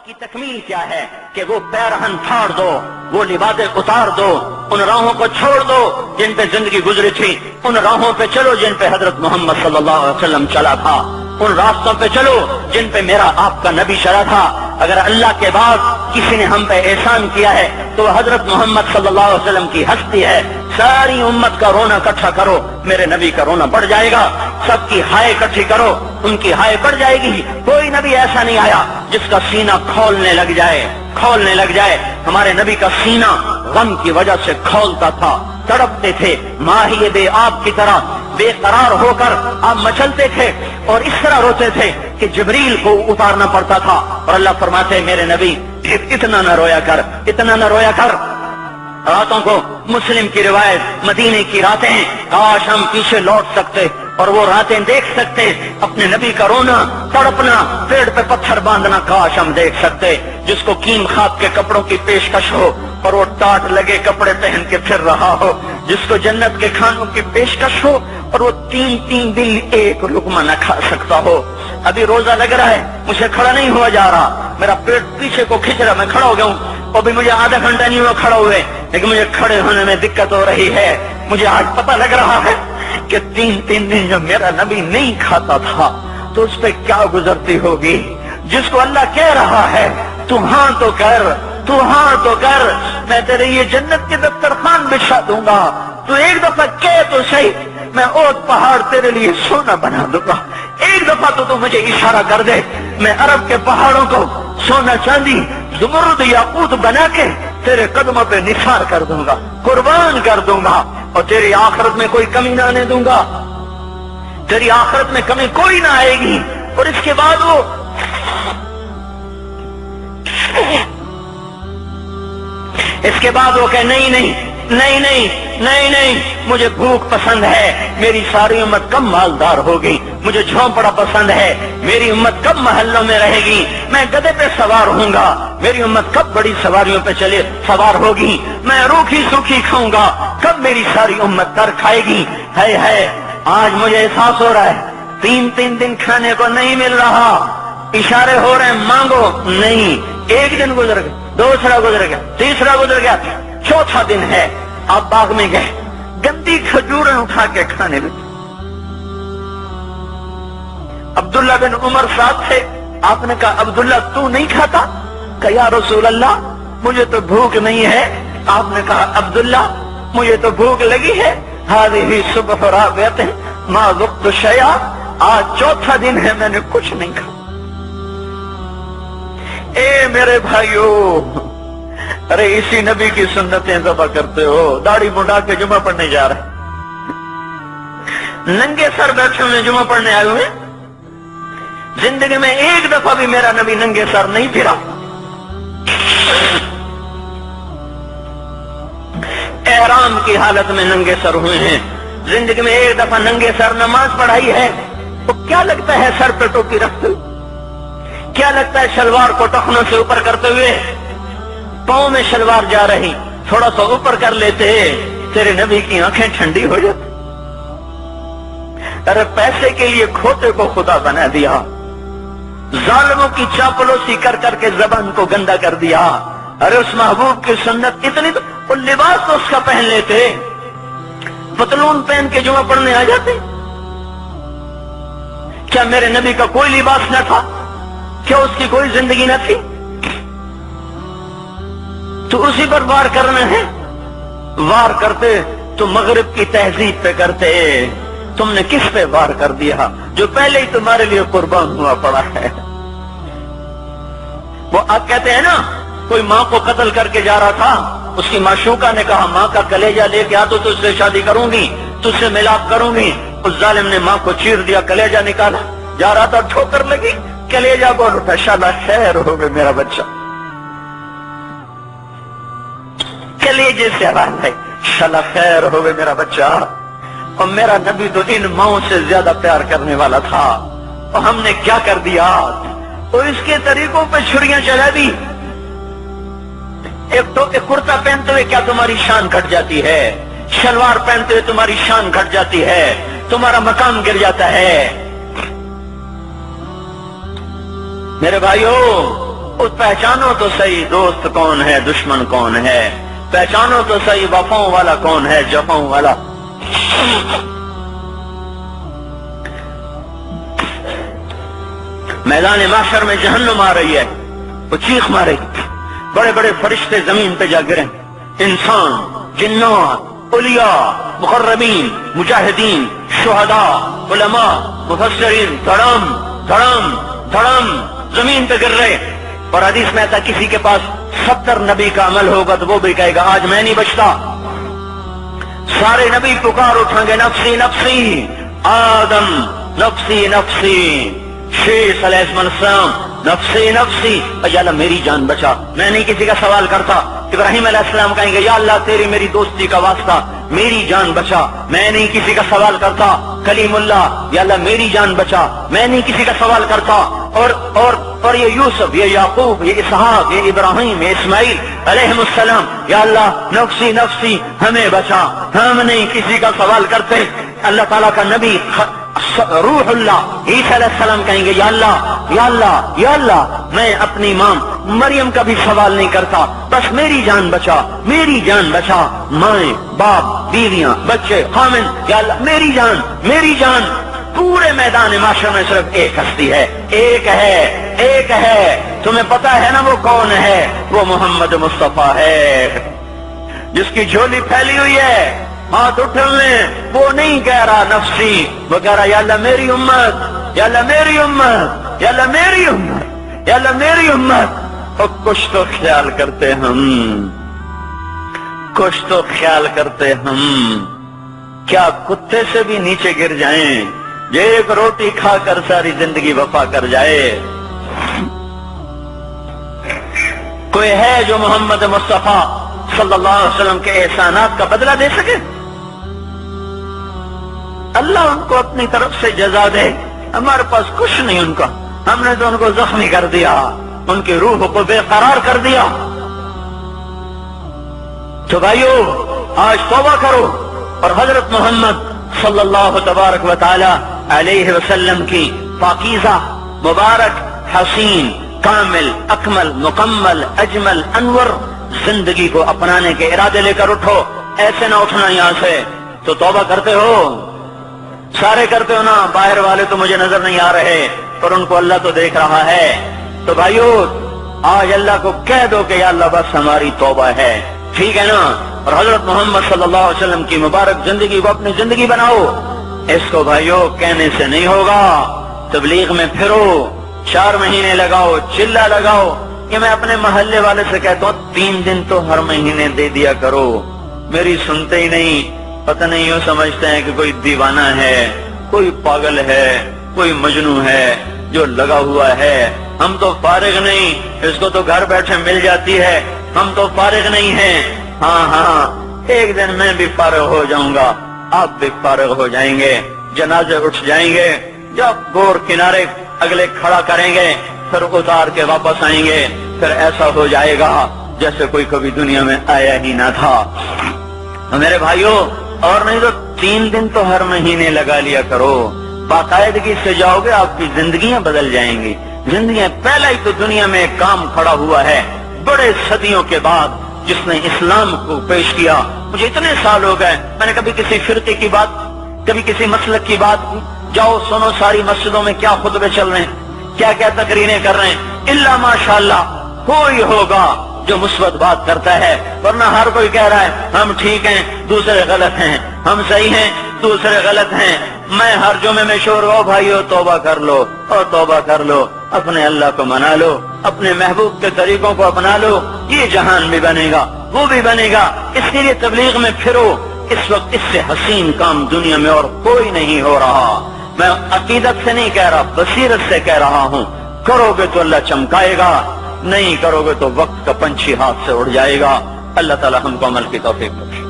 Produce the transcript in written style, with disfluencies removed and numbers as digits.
کی تکمیل کیا ہے کہ وہ پیرہن پھاڑ دو، وہ لباسیں اتار دو، ان راہوں کو چھوڑ دو جن پہ زندگی گزری تھی، ان راہوں پہ چلو جن پہ حضرت محمد صلی اللہ علیہ وسلم چلا تھا، ان راستوں پہ چلو جن پہ میرا آپ کا نبی چلا تھا۔ اگر اللہ کے بعد کسی نے ہم پہ احسان کیا ہے تو حضرت محمد صلی اللہ علیہ وسلم کی ہستی ہے۔ ساری امت کا رونا اکٹھا کرو، میرے نبی کا رونا بڑھ جائے گا۔ سب کی ہائے اکٹھی کرو، ان کی ہائے بڑھ جائے گی۔ کوئی نبی ایسا نہیں آیا جس کا سینہ کھولنے لگ جائے۔ ہمارے نبی کا سینہ غم کی وجہ سے کھولتا تھا، تڑپتے تھے، ماہی بے آب کی طرح بے قرار ہو کر آپ مچلتے تھے اور اس طرح روتے تھے کہ جبریل کو اتارنا پڑتا تھا۔ اور اللہ فرماتے میرے نبی اتنا نہ رویا کر۔ راتوں کو مسلم کی روایت، مدینے کی راتیں، کاش ہم پیچھے لوٹ سکتے اور وہ راتیں دیکھ سکتے، اپنے نبی کا رونا، تڑپنا، پیڑ پہ پتھر باندھنا کاش ہم دیکھ سکتے۔ جس کو کیم خواب کے کپڑوں کی پیشکش ہو اور وہ ٹاٹ لگے کپڑے پہن کے پھر رہا ہو، جس کو جنت کے کھانوں کی پیشکش ہو اور وہ تین دن ایک لقمہ نہ کھا سکتا ہو۔ ابھی روزہ لگ رہا ہے، مجھے کھڑا نہیں ہوا جا رہا، میرا پیٹ پیچھے کو کھینچ رہا، میں کھڑا ہو گیا ہوں، ابھی مجھے آدھا گھنٹہ نہیں ہوا کھڑا ہوئے، لیکن مجھے کھڑے ہونے میں دقت ہو رہی ہے۔ مجھے آج پتہ لگ رہا ہے کہ تین دن جو میرا نبی نہیں کھاتا تھا تو اس پہ کیا گزرتی ہوگی۔ جس کو اللہ کہہ رہا ہے تو ہاں تو کر، میں تیرے یہ جنت کے دسترخوان بچھا دوں گا، تو ایک دفعہ کہہ تو صحیح، میں اوت پہاڑ تیرے لیے سونا بنا دوں گا۔ ایک دفعہ تو مجھے اشارہ کر دے، میں عرب کے پہاڑوں کو سونا چاندی زمرد یاقوت بنا کے تیرے قدموں پہ نثار کر دوں گا، قربان کر دوں گا، اور تیری آخرت میں کوئی کمی نہ آنے دوں گا۔ تیری آخرت میں کمی کوئی نہ آئے گی۔ اور اس کے بعد وہ کہ نہیں، مجھے بھوک پسند ہے، میری ساری امت کب مالدار ہوگی، مجھے جھونپڑا پسند ہے، میری امت کب محلوں میں رہے گی، میں گدھے پہ سوار ہوں گا، میری امت کب بڑی سواریوں پہ سوار ہوگی، میں روکھی سوکھی کھاؤں گا، کب میری ساری امت تر کھائے گی۔ ہے آج مجھے احساس ہو رہا ہے، تین دن کھانے کو نہیں مل رہا، اشارے ہو رہے ہیں مانگو نہیں۔ ایک دن گزر گیا، دوسرا گزر گیا، تیسرا گزر گیا، چوتھا دن ہے، آپ باغ میں گئے، گندی کھجوریں اٹھا کے کھانے لگے۔ عبداللہ بن عمر ساتھ تھے، آپ نے کہا عبداللہ تو نہیں کھاتا؟ کہا یا رسول اللہ مجھے تو بھوک نہیں ہے۔ آپ نے کہا عبداللہ مجھے تو بھوک لگی ہے، ہذہ صبح رابعۃ ما ذقت شیئا، آج چوتھا دن ہے میں نے کچھ نہیں کھا۔ اے میرے بھائیو، ارے اسی نبی کی سنتیں ذبح کرتے ہو، داڑھی مڈا کے جمعہ پڑھنے جا رہے، ننگے سر بیٹھے ہوئے جمعہ پڑھنے آئے ہوئے۔ زندگی میں ایک دفعہ بھی میرا نبی ننگے سر نہیں پھرا، احرام کی حالت میں ننگے سر ہوئے ہیں۔ زندگی میں ایک دفعہ ننگے سر نماز پڑھائی ہے، تو کیا لگتا ہے سر پہ ٹوپی رکھتے ہوئے؟ کیا لگتا ہے شلوار کو ٹخنوں سے اوپر کرتے ہوئے؟ پاؤں میں شلوار جا رہی، تھوڑا سا اوپر کر لیتے، تیرے نبی کی آنکھیں ٹھنڈی ہو جاتی۔ ارے پیسے کے لیے کھوتے کو خدا بنا دیا، ظالموں کی چاپلوسی کر کر کے زبان کو گندا کر دیا۔ ارے اس محبوب کی سنت اتنی، تو وہ لباس تو اس کا پہن لیتے، پتلون پہن کے جمعہ پڑھنے آ جاتے۔ کیا میرے نبی کا کوئی لباس نہ تھا؟ کیا اس کی کوئی زندگی نہ تھی؟ تو اسی پر وار کرنا ہے۔ وار کرتے تو مغرب کی تہذیب پہ کرتے، تم نے کس پہ وار کر دیا جو پہلے ہی تمہارے لیے قربان ہوا پڑا ہے؟ وہ آپ کہتے ہیں نا، کوئی ماں کو قتل کر کے جا رہا تھا، اس کی معشوقہ نے کہا ماں کا کلیجہ لے کے آ تو تجھ سے شادی کروں گی، تجھ سے ملاپ کروں گی۔ اس ظالم نے ماں کو چیر دیا، کلیجہ نکالا، جا رہا تھا ٹھوکر لگی، کلیجہ بول اٹھا، شالا خیر ہو گئے میرا بچہ۔ کلیجے سے آواز ہے، شالا خیر ہو گئے میرا بچہ۔ اور میرا نبی تو ان ماؤں سے زیادہ پیار کرنے والا تھا، اور ہم نے کیا کر دیا؟ تو اس کے طریقوں پہ چھریاں چلا دی۔ ایک کرتا پہنتے ہوئے کیا تمہاری شان گھٹ جاتی ہے؟ شلوار پہنتے ہوئے تمہاری شان گھٹ جاتی ہے، تمہارا مقام گر جاتا ہے۔ میرے بھائیو، پہچانو تو صحیح دوست کون ہے دشمن کون ہے، پہچانو تو صحیح وفاؤں والا کون ہے جفاؤں والا۔ میدان معاشر میں جہنم آ رہی ہے، وہ چیخ مارے گی، بڑے بڑے فرشتے زمین پہ جا گریں، انسان، جنات، اولیاء، مقربین، مجاہدین، شہداء، علماء، مفسرین، دھڑم دھڑم دھڑم زمین پہ گر رہے۔ اور حدیث میں آتا کسی کے پاس 70 نبی کا عمل ہوگا تو وہ بھی کہے گا آج میں نہیں بچتا۔ سارے نبی پکار اٹھیں گے نفسی نفسی، آدم نفسی نفسی، شیخ علیہ السلام نفسی نفسی، یا اللہ میری جان بچا، میں نہیں کسی کا سوال کرتا۔ ابراہیم علیہ السلام کہیں گے یا اللہ تیری میری دوستی کا واسطہ میری جان بچا، میں نہیں کسی کا سوال کرتا۔ کلیم اللہ، یا اللہ میری جان بچا، میں نہیں کسی کا سوال کرتا۔ اور یہ یوسف، یہ یعقوب، یہ اسحاق، یہ ابراہیم، یہ اسماعیل علیہ السلام، یا اللہ نفسی نفسی ہمیں بچا، ہم نہیں کسی کا سوال کرتے۔ اللہ تعالیٰ کا نبی روح اللہ عیسیٰ علیہ السلام کہیں گے یا اللہ یا اللہ یا اللہ میں اپنی ماں مریم کا بھی سوال نہیں کرتا، بس میری جان بچا، میری جان بچا، مائیں باپ بیویاں بچے خامن، یا اللہ میری جان میری جان۔ پورے میدان معاشر میں صرف ایک ہستی ہے، ایک ہے، تمہیں پتا ہے نا وہ کون ہے؟ وہ محمد مصطفیٰ ہے، جس کی جھولی پھیلی ہوئی ہے، ہاتھ اٹھا لیں، وہ نہیں کہہ رہا نفسی، وہ کہہ رہا یا اللہ میری امت، یا اللہ میری امت، یا اللہ میری امت، یا اللہ میری امت۔ اور کچھ تو خیال کرتے ہم، کچھ تو خیال کرتے ہم، کیا کتے سے بھی نیچے گر جائیں، ایک روٹی کھا کر ساری زندگی وفا کر جائے؟ کوئی ہے جو محمد مصطفیٰ صلی اللہ علیہ وسلم کے احسانات کا بدلہ دے سکے؟ اللہ ان کو اپنی طرف سے جزا دے، ہمارے پاس کچھ نہیں ان کا، ہم نے تو ان کو زخمی کر دیا، ان کی روح کو بے قرار کر دیا۔ تو بھائیو آج توبہ کرو اور حضرت محمد صلی اللہ تبارک و تعالی علیہ وسلم کی پاکیزہ مبارک حسین کامل اکمل مکمل اجمل انور زندگی کو اپنانے کے ارادے لے کر اٹھو۔ ایسے نہ اٹھنا یہاں سے، تو توبہ کرتے ہو، سارے کرتے ہو نا، باہر والے تو مجھے نظر نہیں آ رہے پر ان کو اللہ تو دیکھ رہا ہے۔ تو بھائیو آج اللہ کو کہہ دو کہ یا اللہ بس ہماری توبہ ہے، ٹھیک ہے نا؟ اور حضرت محمد صلی اللہ علیہ وسلم کی مبارک زندگی کو اپنی زندگی بناؤ۔ اس کو بھائیو کہنے سے نہیں ہوگا، تبلیغ میں پھرو، 4 مہینے لگاؤ، چلہ لگاؤ۔ کہ میں اپنے محلے والے سے کہتا ہوں 3 دن تو ہر مہینے دے دیا کرو، میری سنتے ہی نہیں، پتہ نہیں یوں سمجھتے ہیں کہ کوئی دیوانہ ہے، کوئی پاگل ہے، کوئی مجنون ہے جو لگا ہوا ہے۔ ہم تو فارغ نہیں، اس کو تو گھر بیٹھے مل جاتی ہے، ہم تو فارغ نہیں ہیں۔ ہاں ایک دن میں بھی فارغ ہو جاؤں گا، آپ بھی فارغ ہو جائیں گے، جنازے اٹھ جائیں گے، جب گور کنارے اگلے کھڑا کریں گے پھر اتار کے واپس آئیں گے، پھر ایسا ہو جائے گا جیسے کوئی کبھی دنیا میں آیا ہی نہ تھا۔ میرے بھائیوں اور نہیں تو 3 دن تو ہر مہینے لگا لیا کرو، باقاعدگی سے جاؤ گے، آپ کی زندگیاں بدل جائیں گی، زندگیاں۔ پہلا ہی تو دنیا میں ایک کام کھڑا ہوا ہے بڑے صدیوں کے بعد جس نے اسلام کو پیش کیا۔ مجھے اتنے سال ہو گئے، میں نے کبھی کسی فرقے کی بات، کبھی کسی مسلک کی بات، جاؤ سنو ساری مسجدوں میں کیا خطبے چل رہے ہیں، کیا کیا تقریریں کر رہے ہیں، الا ماشاءاللہ کوئی ہوگا جو مثبت بات کرتا ہے، ورنہ ہر کوئی کہہ رہا ہے ہم ٹھیک ہیں دوسرے غلط ہیں، ہم صحیح ہیں دوسرے غلط ہیں۔ میں ہر جمعے میں شور ہو بھائیو توبہ کر لو، اور توبہ کر لو، اپنے اللہ کو منا لو، اپنے محبوب کے طریقوں کو اپنا لو، یہ جہان بھی بنے گا وہ بھی بنے گا۔ اس کے لیے تبلیغ میں پھرو، اس وقت اس سے حسین کام دنیا میں اور کوئی نہیں ہو رہا۔ میں عقیدت سے نہیں کہہ رہا، بصیرت سے کہہ رہا ہوں۔ کرو گے تو اللہ چمکائے گا، نہیں کرو گے تو وقت کا پنچھی ہاتھ سے اڑ جائے گا۔ اللہ تعالی ہم کو عمل کی توفیق بخشے۔